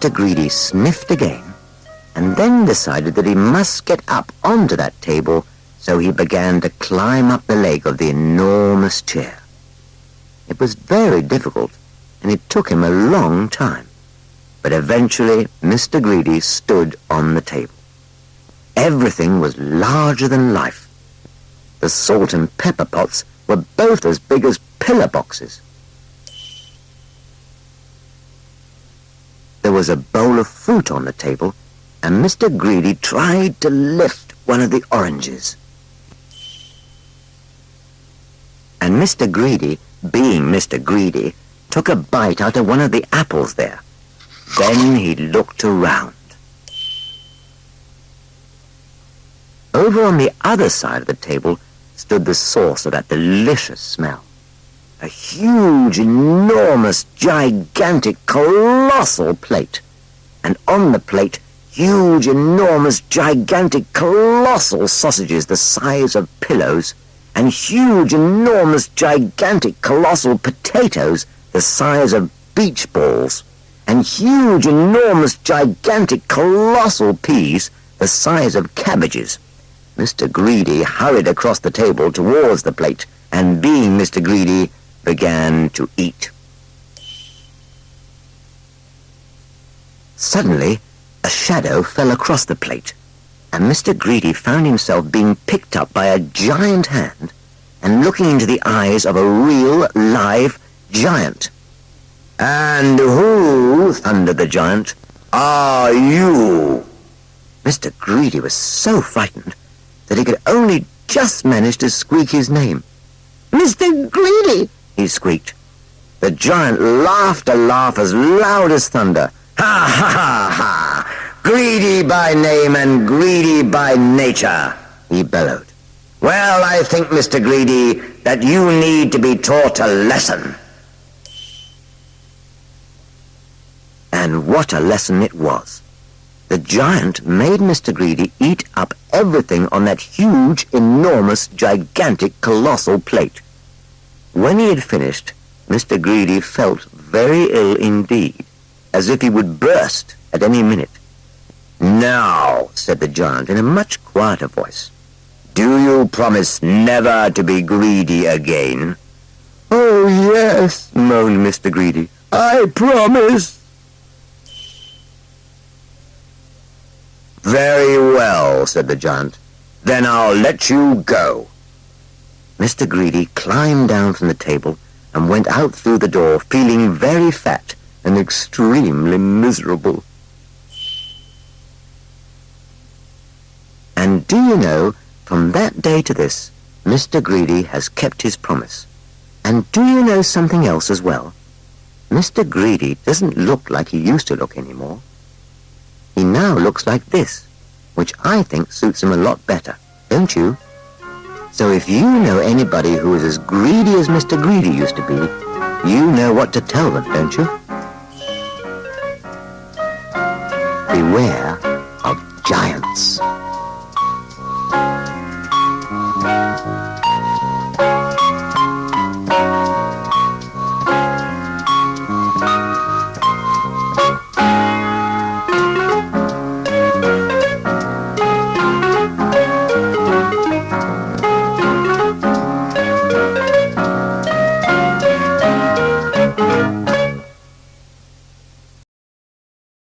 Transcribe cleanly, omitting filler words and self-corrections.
Mr. Greedy sniffed again, and then decided that he must get up onto that table, so he began to climb up the leg of the enormous chair. It was very difficult, and it took him a long time. But eventually, Mr. Greedy stood on the table. Everything was larger than life. The salt and pepper pots were both as big as pillar boxes. There was a bowl of fruit on the table, and Mr. Greedy tried to lift one of the oranges. And Mr. Greedy, being Mr. Greedy, took a bite out of one of the apples there. Then he looked around. Over on the other side of the table stood the source of that delicious smell. A huge, enormous, gigantic, colossal plate. And on the plate, huge, enormous, gigantic, colossal sausages the size of pillows, and huge, enormous, gigantic, colossal potatoes the size of beach balls, and huge, enormous, gigantic, colossal peas the size of cabbages. Mr. Greedy hurried across the table towards the plate, and being Mr. Greedy, began to eat. Suddenly, a shadow fell across the plate, and Mr. Greedy found himself being picked up by a giant hand and looking into the eyes of a real, live giant. "And who," thundered the giant, "are you?" Mr. Greedy was so frightened that he could only just manage to squeak his name. "Mr. Greedy!" he squeaked. The giant laughed a laugh as loud as thunder. "Ha, ha, ha, ha! Greedy by name and greedy by nature," he bellowed. "Well, I think, Mr. Greedy, that you need to be taught a lesson." And what a lesson it was. The giant made Mr. Greedy eat up everything on that huge, enormous, gigantic, colossal plate. When he had finished, Mr. Greedy felt very ill indeed, as if he would burst at any minute. "Now," said the giant in a much quieter voice, "do you promise never to be greedy again?" "Oh, yes," moaned Mr. Greedy. "I promise." "Very well," said the giant. "Then I'll let you go." Mr. Greedy climbed down from the table and went out through the door, feeling very fat and extremely miserable. And do you know, from that day to this, Mr. Greedy has kept his promise. And do you know something else as well? Mr. Greedy doesn't look like he used to look anymore. He now looks like this, which I think suits him a lot better, don't you? So if you know anybody who is as greedy as Mr. Greedy used to be, you know what to tell them, don't you? Beware of giants.